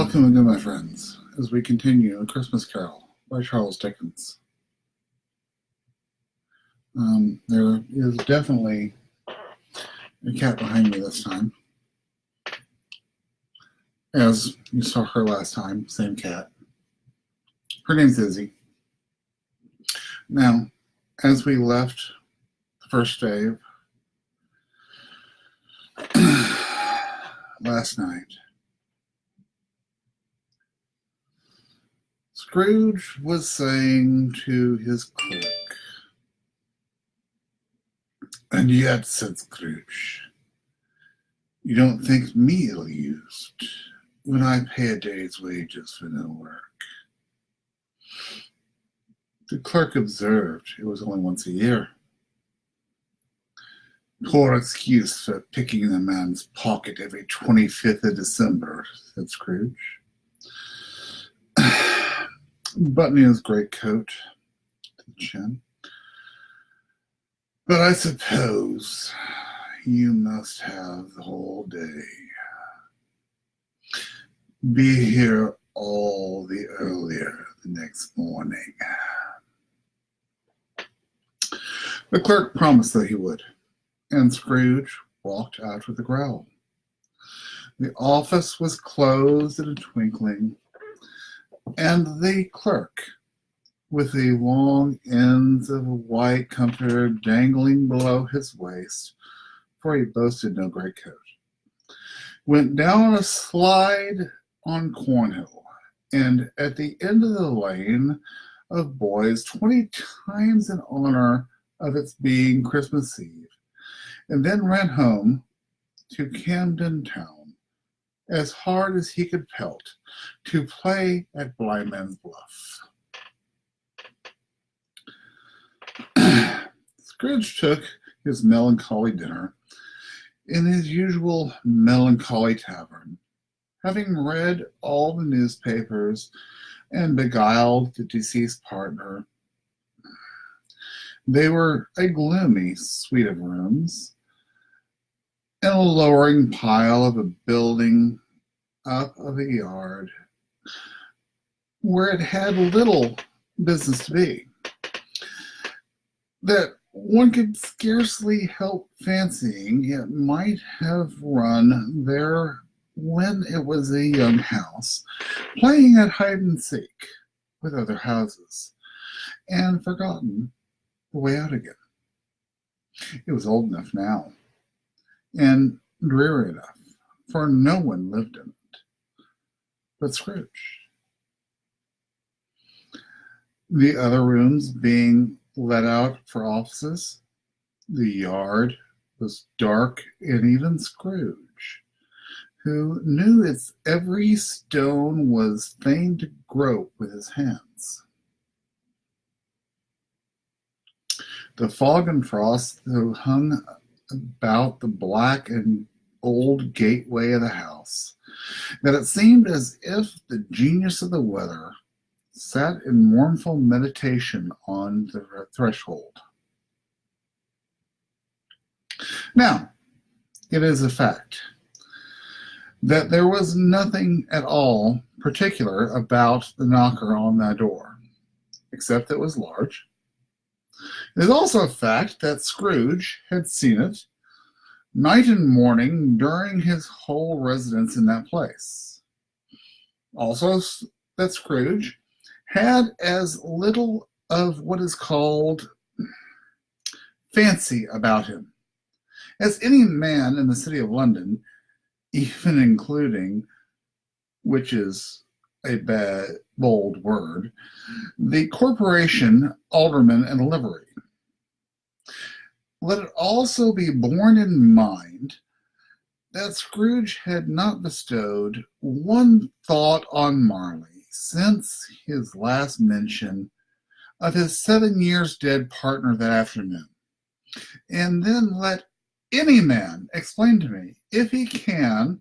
Welcome again, my friends, as we continue A Christmas Carol by Charles Dickens. There is definitely a cat behind me this time. As you saw her last time, same cat. Her name's Izzy. Now, as we left the first day of last night, Scrooge was saying to his clerk, "And yet," said Scrooge, "you don't think me ill-used when I pay a day's wages for no work." The clerk observed it was only once a year. "Poor excuse for picking the man's pocket every 25th of December," said Scrooge, buttoning his greatcoat to the chin. "But I suppose you must have the whole day. Be here all the earlier the next morning." The clerk promised that he would, and Scrooge walked out with a growl. The office was closed in a twinkling, and the clerk, with the long ends of a white comforter dangling below his waist, for he boasted no greatcoat, went down a slide on Cornhill, and at the end of the lane of boys 20 times in honor of its being Christmas Eve, and then ran home to Camden Town as hard as he could pelt to play at Blind Man's Bluff. Scrooge took his melancholy dinner in his usual melancholy tavern, having read all the newspapers and beguiled the deceased partner. They were a gloomy suite of rooms, and a lowering pile of a building up of a yard where it had little business to be, that one could scarcely help fancying it might have run there when it was a young house, playing at hide-and-seek with other houses, and forgotten the way out again. It was old enough now, and dreary enough, for no one lived in it but Scrooge. The other rooms being let out for offices, the yard was dark, and even Scrooge, who knew its every stone, was fain to grope with his hands. The fog and frost that hung about the black and old gateway of the house, that it seemed as if the genius of the weather sat in mournful meditation on the threshold. Now, it is a fact that there was nothing at all particular about the knocker on that door, except that it was large. It is also a fact that Scrooge had seen it night and morning during his whole residence in that place. Also, that Scrooge had as little of what is called fancy about him as any man in the city of London, even including, which is a bold word, the corporation alderman in livery. Let it also be borne in mind that Scrooge had not bestowed one thought on Marley since his last mention of his 7 years dead partner that afternoon. And then let any man explain to me, if he can,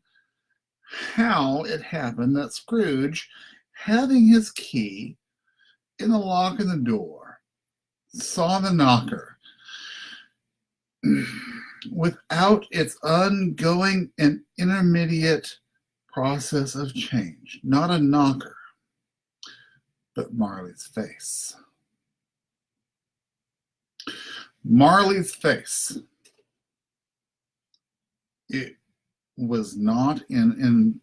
how it happened that Scrooge, having his key in the lock of the door, saw the knocker without its ongoing and intermediate process of change, not a knocker, but Marley's face. Marley's face. It was not in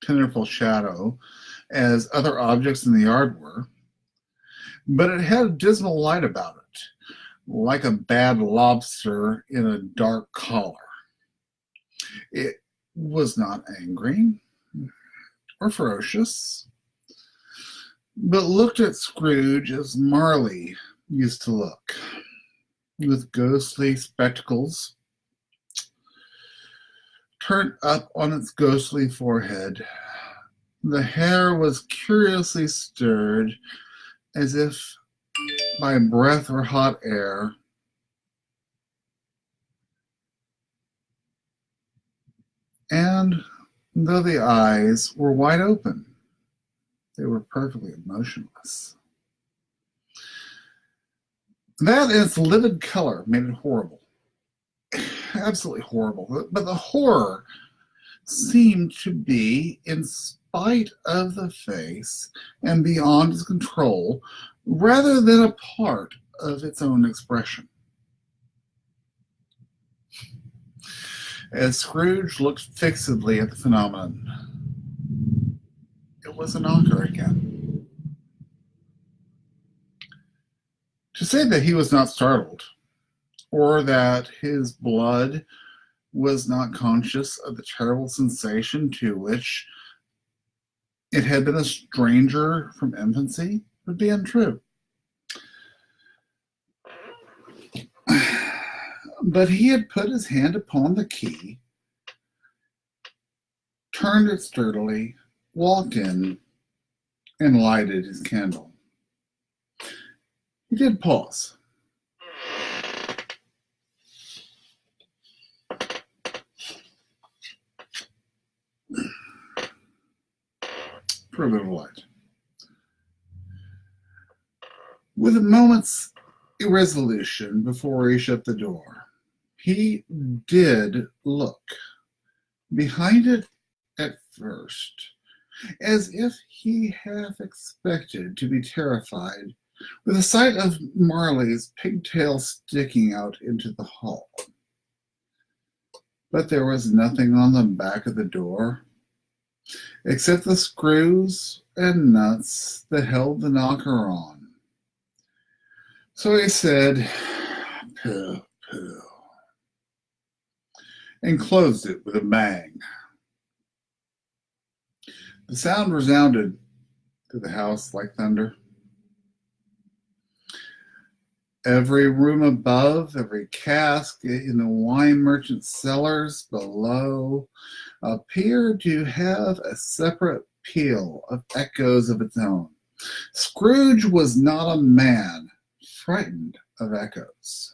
impenetrable shadow as other objects in the yard were, but it had a dismal light about it, like a bad lobster in a dark collar. It was not angry or ferocious, but looked at Scrooge as Marley used to look, with ghostly spectacles turned up on its ghostly forehead. The hair was curiously stirred, as if by breath or hot air. And though the eyes were wide open, they were perfectly emotionless. That and its livid color made it horrible. Absolutely horrible. But the horror seemed to be in spite of the face and beyond its control, rather than a part of its own expression. As Scrooge looked fixedly at the phenomenon, it was a knocker again. To say that he was not startled, or that his blood was not conscious of the terrible sensation to which it had been a stranger from infancy, would be untrue. But he had put his hand upon the key, turned it sturdily, walked in, and lighted his candle. He did pause. For a bit of light. With a moment's irresolution before he shut the door, he did look behind it at first, as if he half expected to be terrified with the sight of Marley's pigtail sticking out into the hall. But there was nothing on the back of the door except the screws and nuts that held the knocker on. So he said, "Pooh, pooh," and closed it with a bang. The sound resounded through the house like thunder. Every room above, every cask in the wine merchant's cellars below appeared to have a separate peal of echoes of its own. Scrooge was not a man frightened of echoes.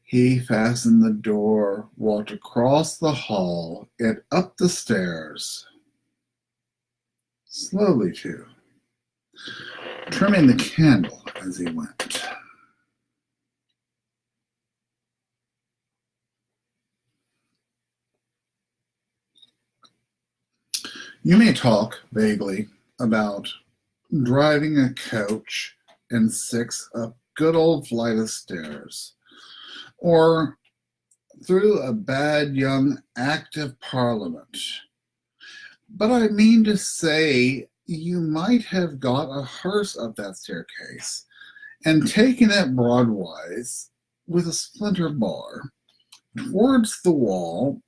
He fastened the door, walked across the hall, and up the stairs. Slowly, too, trimming the candle as he went. You may talk vaguely about driving a coach and six up good old flight of stairs, or through a bad young Act of Parliament. But I mean to say, you might have got a hearse up that staircase and taken it broadwise with a splinter bar towards the wall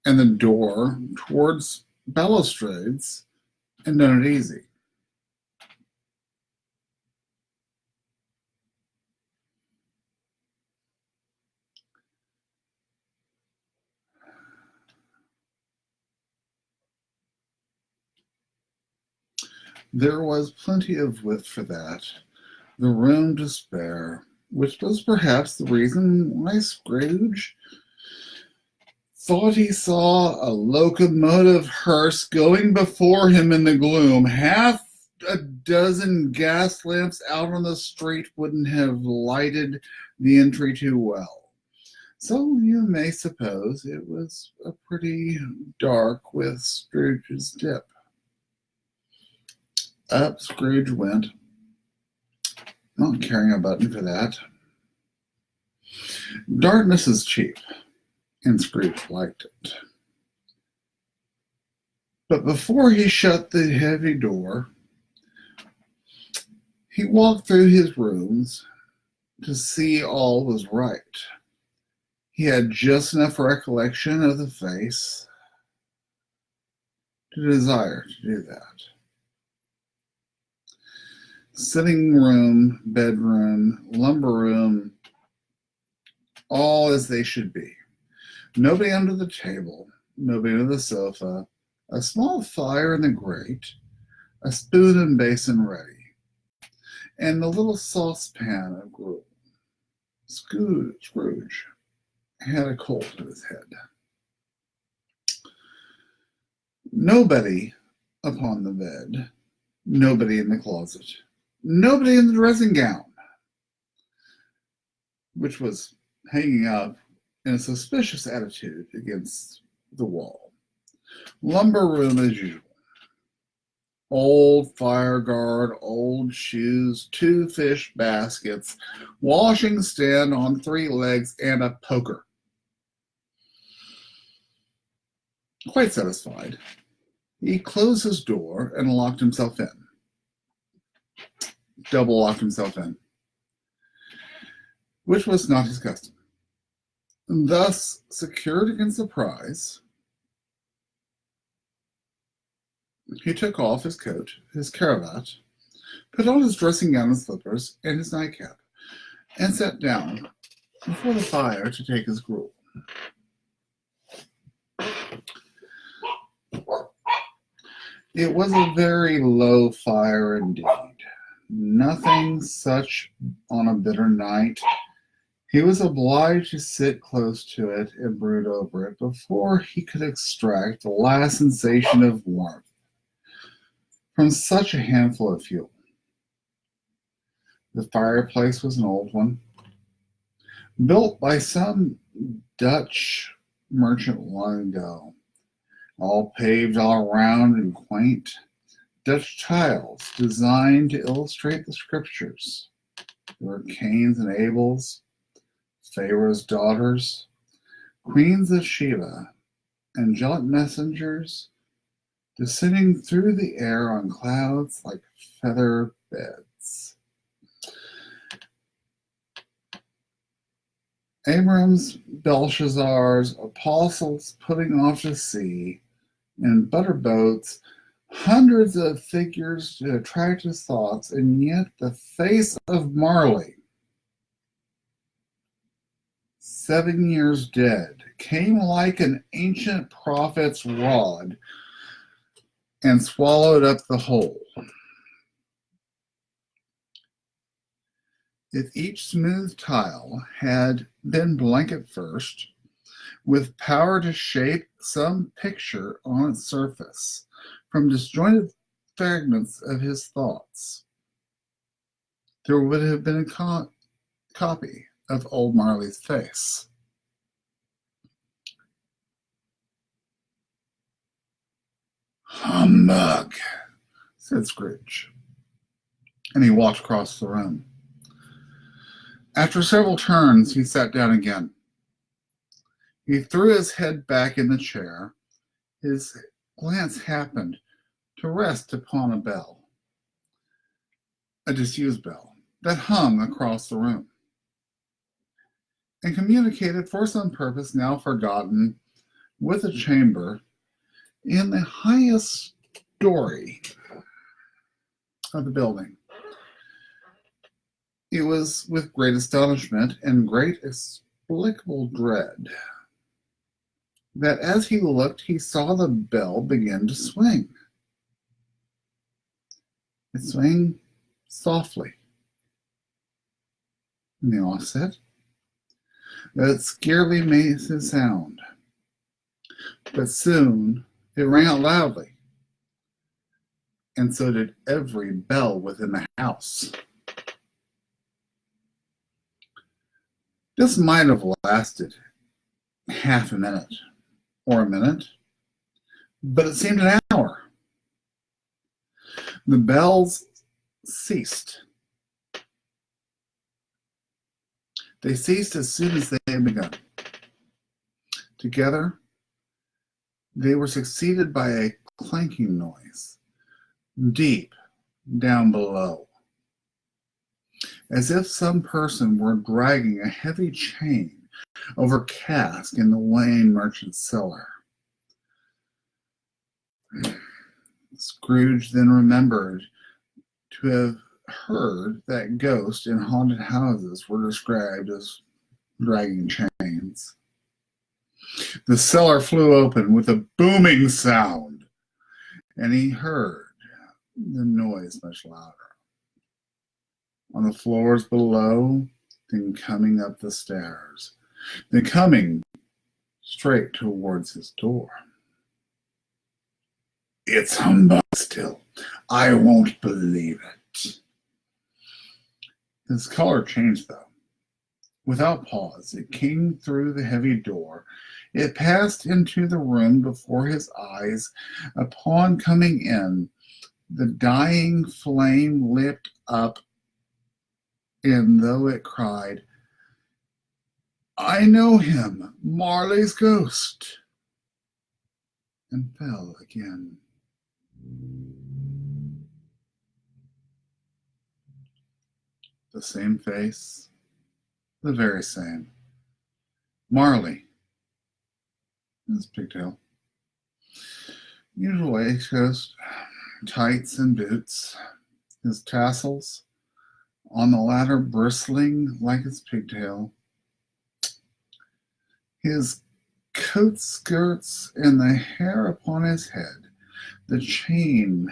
and the door towards balustrades, and done it easy. There was plenty of width for that, the room to spare, which was perhaps the reason why Scrooge thought he saw a locomotive hearse going before him in the gloom. Half a dozen gas lamps out on the street wouldn't have lighted the entry too well. So you may suppose it was a pretty dark with Scrooge's dip. Up Scrooge went, not caring a button for that. Darkness is cheap, and Scrooge liked it. But before he shut the heavy door, he walked through his rooms to see all was right. He had just enough recollection of the face to desire to do that. Sitting room, bedroom, lumber room, all as they should be. Nobody under the table, nobody under the sofa, a small fire in the grate, a spoon and basin ready, and the little saucepan of gruel. Scrooge had a cold in his head. Nobody upon the bed, nobody in the closet, nobody in the dressing gown, which was hanging up in a suspicious attitude against the wall. Lumber room as usual. Old fire guard, old shoes, 2 fish baskets, washing stand on 3 legs, and a poker. Quite satisfied, he closed his door and locked himself in. Double locked himself in, which was not his custom. Thus, secured against surprise, he took off his coat, his cravat, put on his dressing gown and slippers, and his nightcap, and sat down before the fire to take his gruel. It was a very low fire indeed. Nothing such on a bitter night. He was obliged to sit close to it and brood over it before he could extract the last sensation of warmth from such a handful of fuel. The fireplace was an old one, built by some Dutch merchant long ago, all paved all around in quaint Dutch tiles designed to illustrate the scriptures. There were Cains and Abels, Pharaoh's daughters, queens of Sheba, angelic messengers, descending through the air on clouds like feather beds. Abram's, Belshazzar's, apostles putting off to sea, in butter boats, hundreds of figures to attract his thoughts, and yet the face of Marley, 7 years dead, came like an ancient prophet's rod and swallowed up the whole. If each smooth tile had been blank at first, with power to shape some picture on its surface from disjointed fragments of his thoughts, there would have been a copy of old Marley's face. "Humbug," said Scrooge, and he walked across the room. After several turns, he sat down again. He threw his head back in the chair. His glance happened to rest upon a bell, a disused bell, that hung across the room, and communicated for some purpose now forgotten with a chamber in the highest story of the building. It was with great astonishment and great explicable dread that as he looked, he saw the bell begin to swing. It swung softly in the offset, that it scarcely made a sound. But soon it rang out loudly, and so did every bell within the house. This might have lasted half a minute or a minute, but it seemed an hour. The bells ceased. They ceased as soon as they had begun. Together, they were succeeded by a clanking noise, deep down below, as if some person were dragging a heavy chain over cask in the Wayne merchant's cellar. Scrooge then remembered to have heard that ghosts in haunted houses were described as dragging chains. The cellar flew open with a booming sound, and he heard the noise much louder. On the floors below, then coming up the stairs, then coming straight towards his door. It's humbug still. I won't believe it. His color changed, though. Without pause, it came through the heavy door. It passed into the room before his eyes. Upon coming in, the dying flame leapt up, and though it cried, I know him, Marley's ghost, and fell again. The same face, the very same. Marley, his pigtail, usual waistcoat, tights and boots, his tassels on the latter bristling like his pigtail, his coat skirts and the hair upon his head. The chain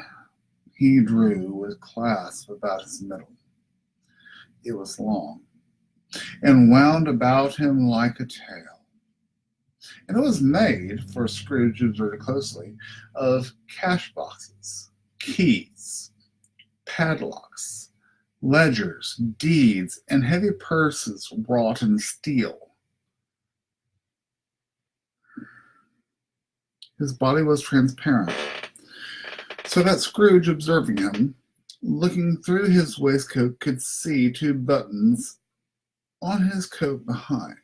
he drew was clasped about his middle. It was long and wound about him like a tail. And it was made, for Scrooge observed closely, of cash boxes, keys, padlocks, ledgers, deeds, and heavy purses wrought in steel. His body was transparent, so that Scrooge, observing him, looking through his waistcoat, could see two buttons on his coat behind.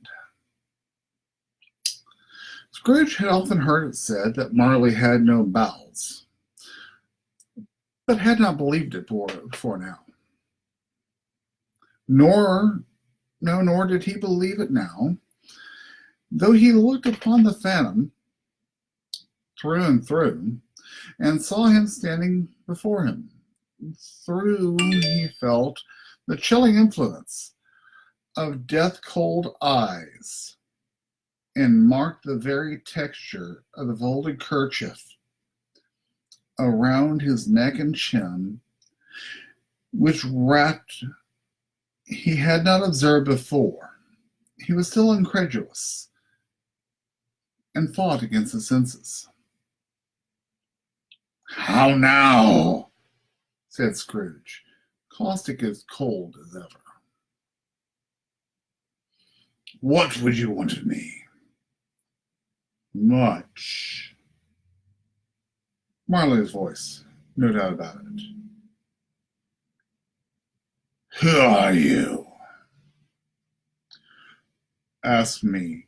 Scrooge had often heard it said that Marley had no bowels, but had not believed it before now. Nor did he believe it now, though he looked upon the phantom through and through, and saw him standing before him. Through he felt the chilling influence of death-cold eyes, and marked the very texture of the folded kerchief around his neck and chin, which wrapped he had not observed before. He was still incredulous, and fought against his senses. How now? Said Scrooge, caustic as cold as ever. What would you want of me? Much. Marley's voice, no doubt about it. Who are you? Ask me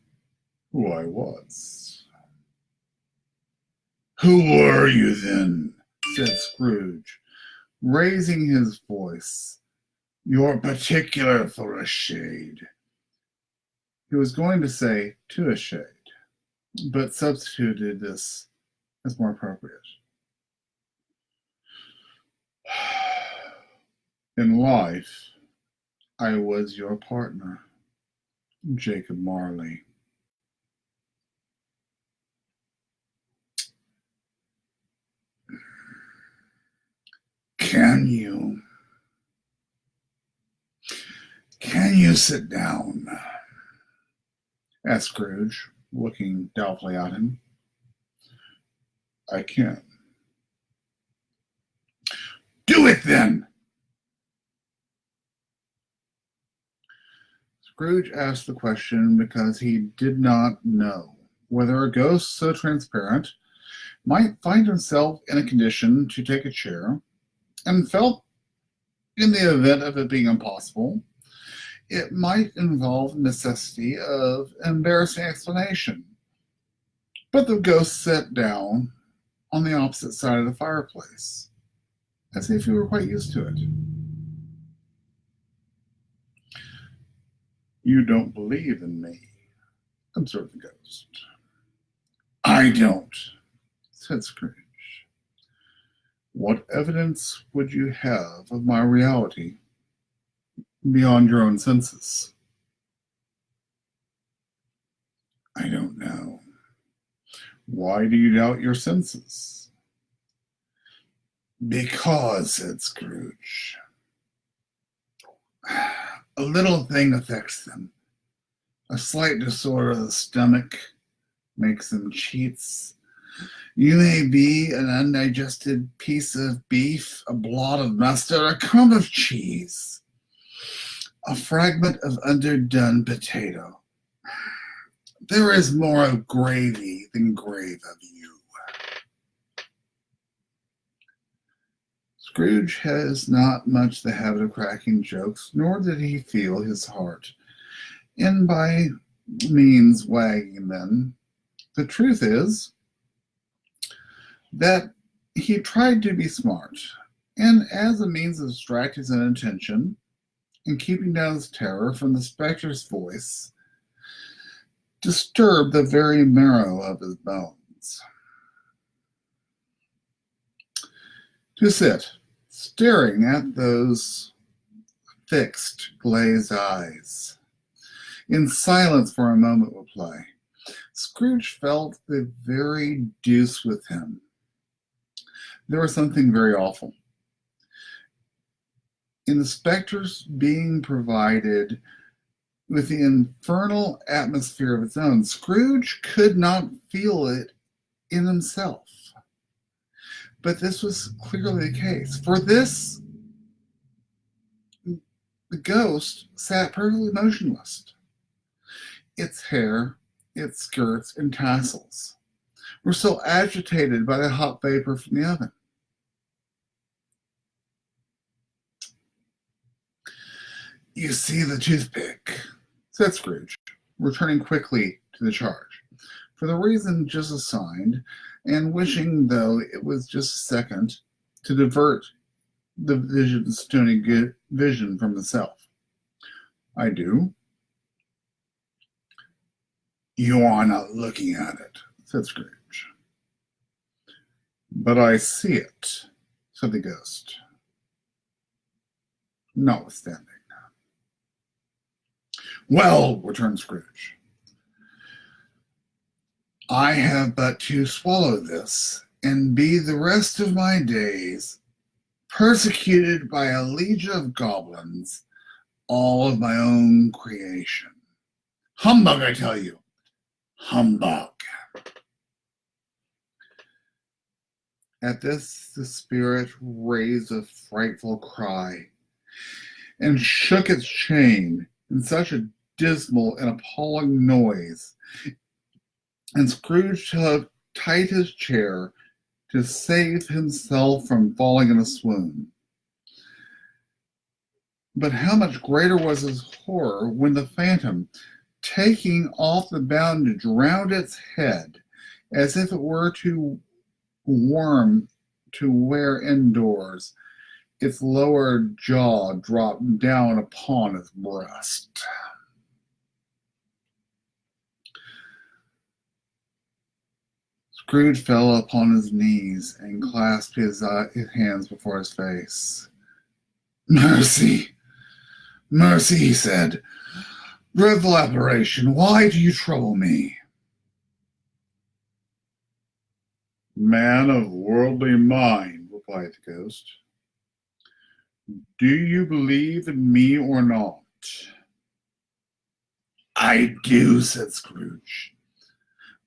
who I was. Who were you then? Said Scrooge, raising his voice. You're particular for a shade. He was going to say to a shade, but substituted this as more appropriate. In life, I was your partner, Jacob Marley. Can you sit down? Asked Scrooge, looking doubtfully at him. I can. Do it then! Scrooge asked the question because he did not know whether a ghost so transparent might find himself in a condition to take a chair, and felt, in the event of it being impossible, it might involve necessity of embarrassing explanation. But the ghost sat down on the opposite side of the fireplace, as if he were quite used to it. "You don't believe in me," observed the ghost. "I don't," said Scrooge. "What evidence would you have of my reality beyond your own senses?" "I don't know." "Why do you doubt your senses?" "Because," said Scrooge, "a little thing affects them. A slight disorder of the stomach makes them cheats. You may be an undigested piece of beef, a blot of mustard, a crumb of cheese, a fragment of underdone potato. There is more of gravy than grave of you." Scrooge has not much the habit of cracking jokes, nor did he feel his heart in by means wagging them. The truth is that he tried to be smart, and as a means of distracting his own attention and keeping down his terror from the spectre's voice, disturbed the very marrow of his bones. To sit, staring at those fixed, glazed eyes, in silence for a moment would play. Scrooge felt the very deuce with him. There was something very awful in the spectre's being provided with the infernal atmosphere of its own. Scrooge could not feel it in himself. But this was clearly the case. For this, the ghost sat perfectly motionless. Its hair, its skirts, and tassels were so agitated by the hot vapor from the oven. "You see the toothpick," said Scrooge, returning quickly to the charge, for the reason just assigned, and wishing, though it was just a second, to divert the vision's stony vision from itself. "I do." "You are not looking at it," said Scrooge. "But I see it," said the ghost, notwithstanding. "Well," returned Scrooge, "I have but to swallow this, and be the rest of my days persecuted by a legion of goblins, all of my own creation. Humbug, I tell you! Humbug!" At this, the spirit raised a frightful cry, and shook its chain in such a dismal and appalling noise, and Scrooge held tight his chair to save himself from falling in a swoon. But how much greater was his horror when the phantom, taking off the bandage round its head, as if it were too warm to wear indoors, its lower jaw dropped down upon his breast. Scrooge fell upon his knees and clasped his hands before his face. "Mercy! Mercy," he said. "Dreadful apparition, why do you trouble me?" "Man of worldly mind," replied the ghost, "do you believe in me or not?" "I do," said Scrooge.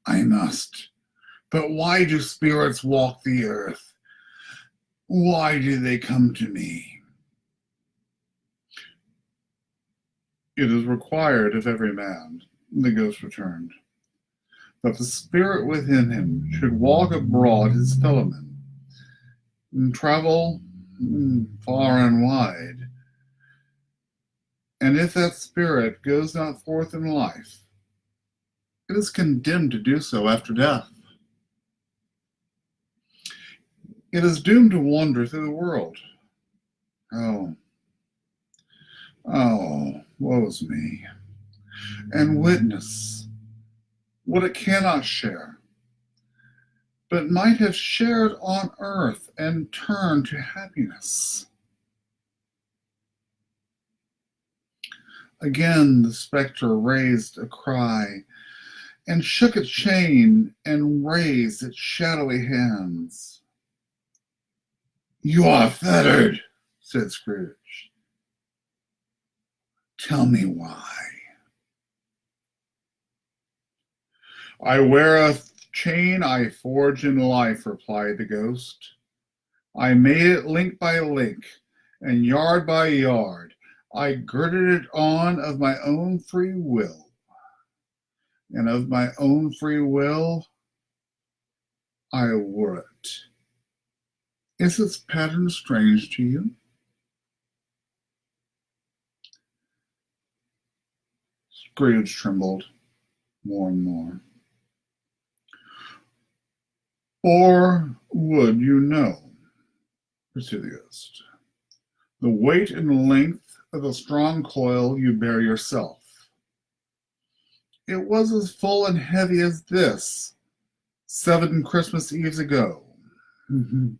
"I must. But why do spirits walk the earth? Why do they come to me?" It is required of every man, the ghost returned, that the spirit within him should walk abroad his fellow men, and travel far and wide. And if that spirit goes not forth in life, it is condemned to do so after death. It is doomed to wander through the world. Oh, woe's me, and witness what it cannot share, but might have shared on earth and turned to happiness. Again the spectre raised a cry, and shook its chain, and raised its shadowy hands. "You are fettered," said Scrooge. "Tell me why." "I wear a chain I forged in life," replied the ghost. "I made it link by link, and yard by yard. I girded it on of my own free will. And of my own free will, I wore it. Is its pattern strange to you?" Scrooge trembled more and more. "Or would you know," pursued the ghost, "the weight and length of the strong coil you bear yourself? It was as full and heavy as this 7 Christmas Eves ago. And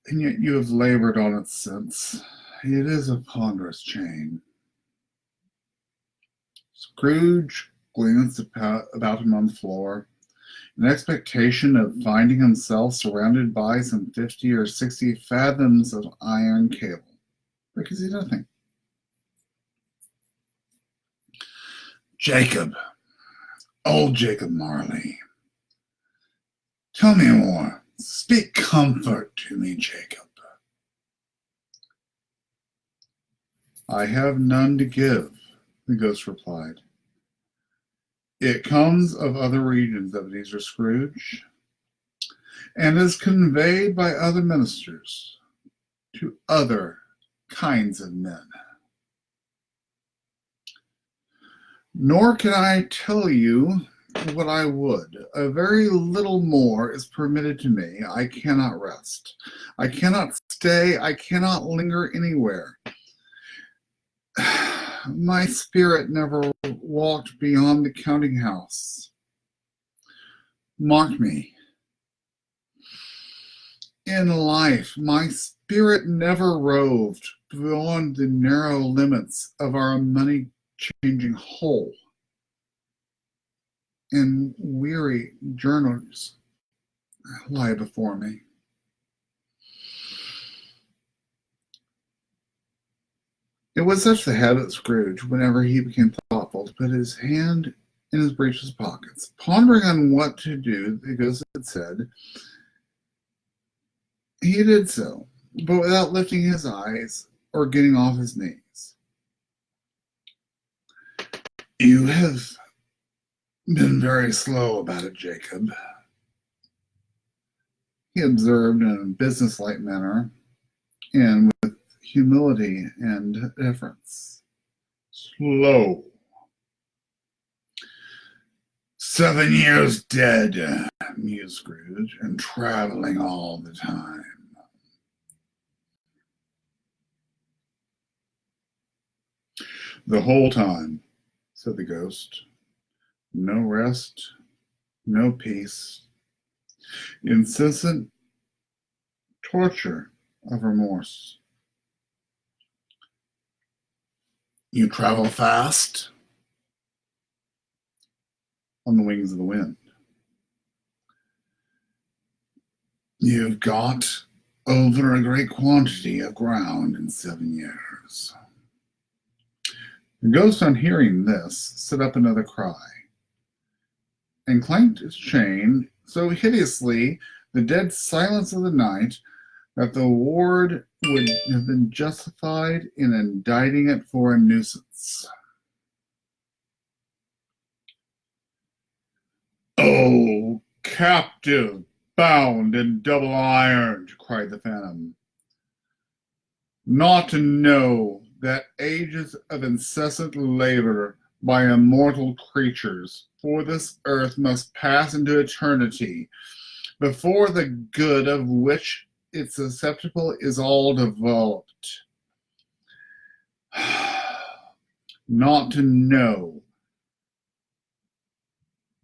yet you have labored on it since. It is a ponderous chain." Scrooge glanced about him on the floor, in expectation of finding himself surrounded by some 50 or 60 fathoms of iron cable, but could see nothing. "Jacob, old Jacob Marley, tell me more. Speak comfort to me, Jacob." "I have none to give," the ghost replied. "It comes of other regions, Ebenezer Scrooge, and is conveyed by other ministers to other kinds of men. Nor can I tell you what I would. A very little more is permitted to me. I cannot rest. I cannot stay. I cannot linger anywhere. My spirit never walked beyond the counting house. Mark me. In life, my spirit never roved beyond the narrow limits of our money-changing hole. And weary journeys lie before me. It was such the habit of Scrooge, whenever he became thoughtful, to put his hand in his breeches pockets, pondering on what to do. The ghost had said. He did so, but without lifting his eyes or getting off his knees. "You have been very slow about it, Jacob," he observed in a businesslike manner and with humility and deference. "Slow. 7 years dead," mused Scrooge, "and traveling all the time." "The whole time," said the ghost. "No rest, no peace, incessant torture of remorse." "You travel fast?" "On the wings of the wind." "You've got over a great quantity of ground in 7 years." The ghost, on hearing this, set up another cry, and clanked its chain so hideously the dead silence of the night that the ward would have been justified in indicting it for a nuisance. "Oh, captive, bound and double ironed," cried the Phantom. "Not to know that ages of incessant labor by immortal creatures for this earth must pass into eternity before the good of which it's susceptible is all developed. Not to know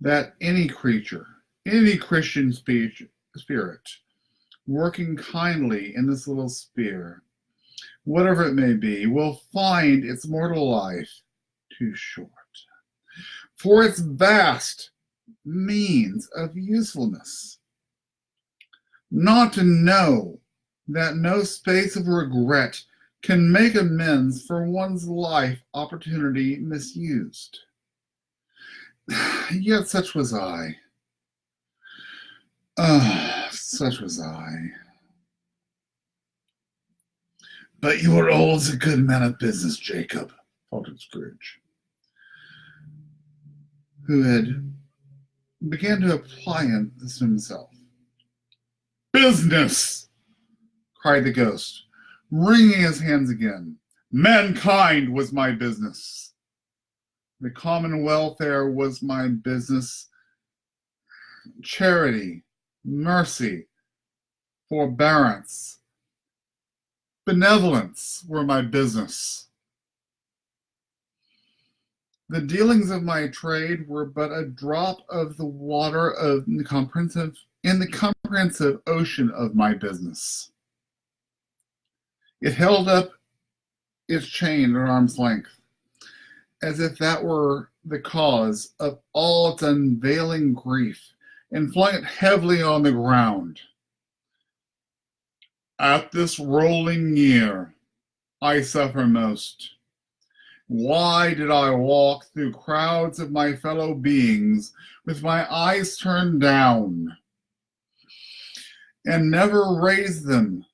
that any creature, any Christian spirit, working kindly in this little sphere, whatever it may be, will find its mortal life too short for its vast means of usefulness. Not to know that no space of regret can make amends for one's life opportunity misused. Yet such was I. Such was I. But you are always a good man of business, Jacob," faltered Scrooge, who had began to apply this to himself. "Business!" cried the ghost, wringing his hands again. "Mankind was my business. The common welfare was my business. Charity, mercy, forbearance, benevolence were my business. The dealings of my trade were but a drop of the water of the comprehensive ocean of my business. It held up its chain at arm's length, as if that were the cause of all its unveiling grief, and flung it heavily on the ground. At this rolling year, I suffer most. Why did I walk through crowds of my fellow beings with my eyes turned down, and never raise them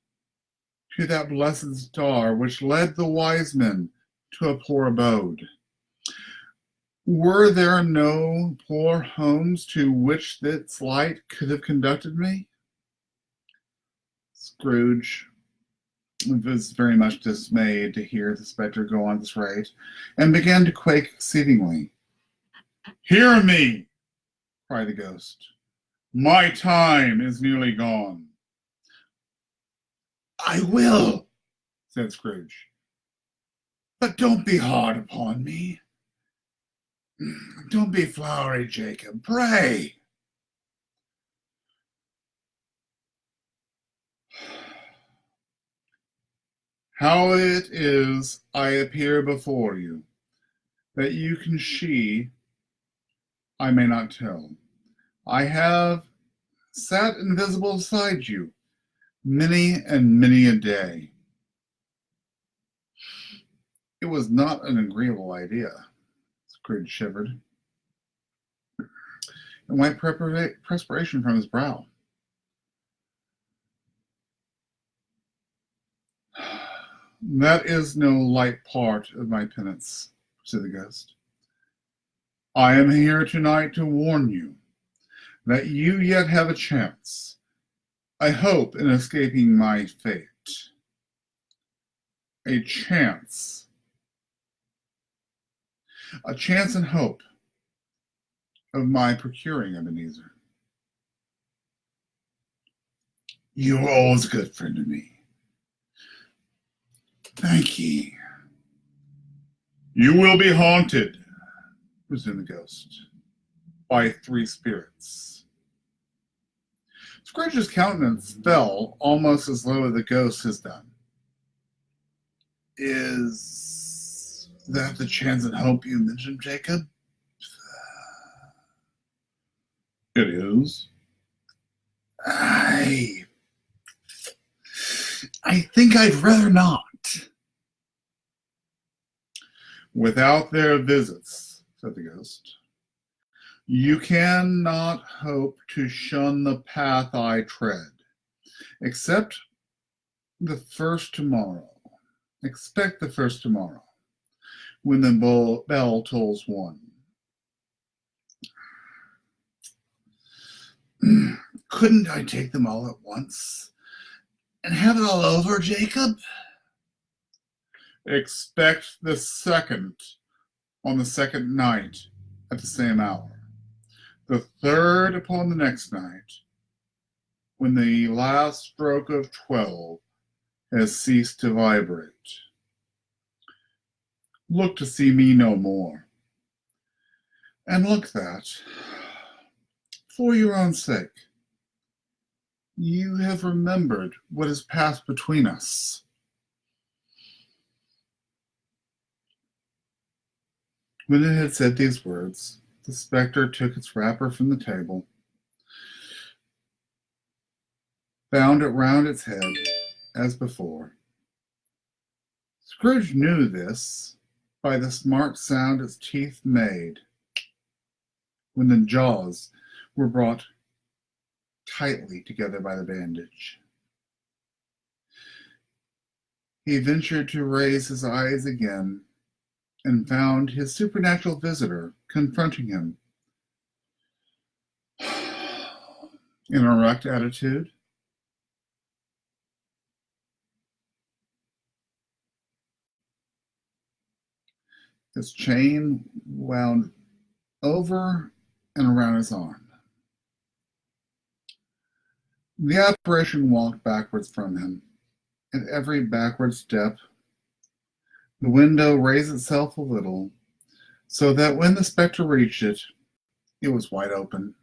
to that blessed star which led the wise men to a poor abode? Were there no poor homes to which its light could have conducted me?" Scrooge was very much dismayed to hear the spectre go on at this rate, and began to quake exceedingly. "Hear me!" cried the ghost. "My time is nearly gone." "I will," said Scrooge. "But don't be hard upon me. Don't be flowery, Jacob, pray." "How it is I appear before you, that you can see, I may not tell. I have sat invisible beside you many and many a day." It was not an agreeable idea. Scrooge shivered, and wiped perspiration from his brow. "That is no light part of my penance," said the ghost. "I am here tonight to warn you that you yet have a chance, a hope in escaping my fate. A chance and hope of my procuring Ebenezer. You are always a good friend to me." "Thank ye." "You will be haunted," resumed the ghost, "by 3 spirits." Scrooge's countenance fell almost as low as the ghost has done. "Is that the chance and hope you mentioned, Jacob?" "It is." I think I'd rather not." "Without their visits," said the ghost, "you cannot hope to shun the path I tread, except the first tomorrow. Expect the first tomorrow, when the bell tolls one. Couldn't I take them all at once and have it all over, Jacob? Expect the second on the second night at the same hour. The third upon the next night, when the last stroke of 12 has ceased to vibrate. Look to see me no more. And look that, for your own sake, you have remembered what has passed between us. When it had said these words, the spectre took its wrapper from the table, bound it round its head as before. Scrooge knew this by the smart sound its teeth made when the jaws were brought tightly together by the bandage. He ventured to raise his eyes again and found his supernatural visitor confronting him. In an erect attitude, his chain wound over and around his arm. The apparition walked backwards from him. At every backward step, the window raised itself a little, so that when the spectre reached it, it was wide open.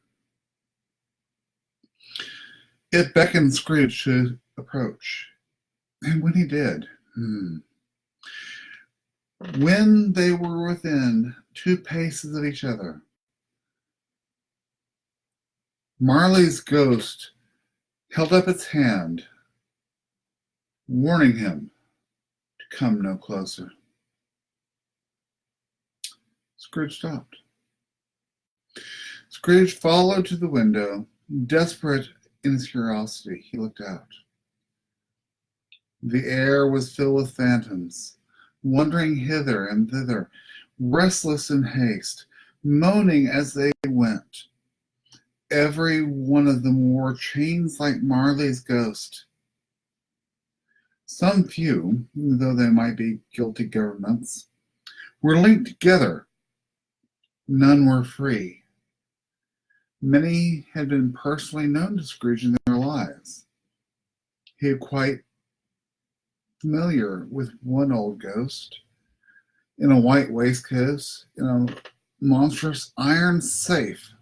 It beckoned Scrooge to approach, and when he did, when they were within 2 paces of each other, Marley's ghost held up its hand, warning him to come no closer. Scrooge stopped. Scrooge followed to the window. Desperate in his curiosity, he looked out. The air was filled with phantoms, wandering hither and thither, restless in haste, moaning as they went. Every one of them wore chains like Marley's ghost. Some few, though they might be guilty governments, were linked together. None were free. Many had been personally known to Scrooge in their lives. He had quite familiar with one old ghost in a white waistcoat in a monstrous iron safe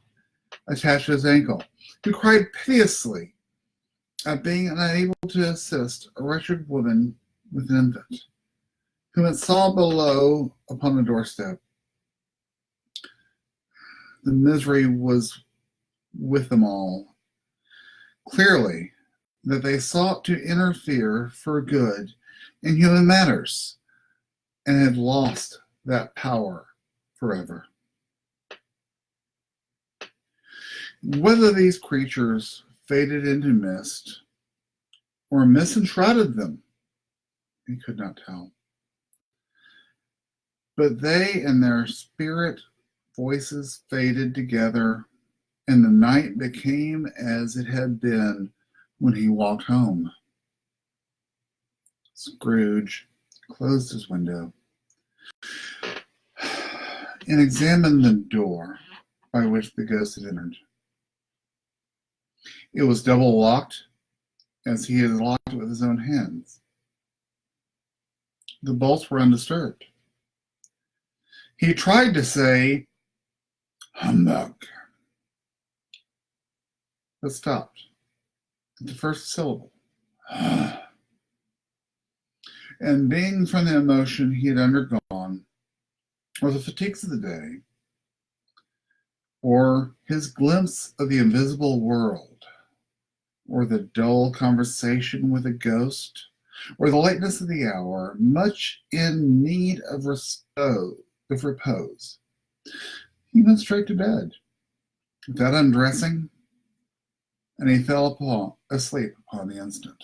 attached to his ankle, who cried piteously at being unable to assist a wretched woman with an infant, whom it saw below upon the doorstep. The misery was with them all. Clearly, that they sought to interfere for good in human matters, and had lost that power forever. Whether these creatures faded into mist, or mist enshrouded them, he could not tell. But they and their spirit voices faded together, and the night became as it had been when he walked home. Scrooge closed his window and examined the door by which the ghost had entered. It was double locked, as he had locked it with his own hands. The bolts were undisturbed. He tried to say, "Humbug," but stopped at the first syllable. And being from the emotion he had undergone, or the fatigues of the day, or his glimpse of the invisible world, or the dull conversation with a ghost, or the lateness of the hour, much in need of repose, he went straight to bed, without undressing, and he fell asleep upon the instant.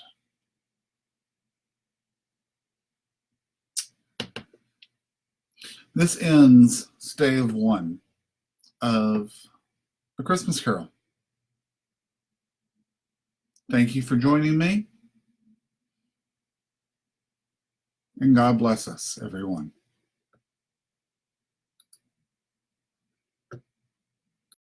This ends stave 1 of A Christmas Carol. Thank you for joining me, and God bless us, everyone.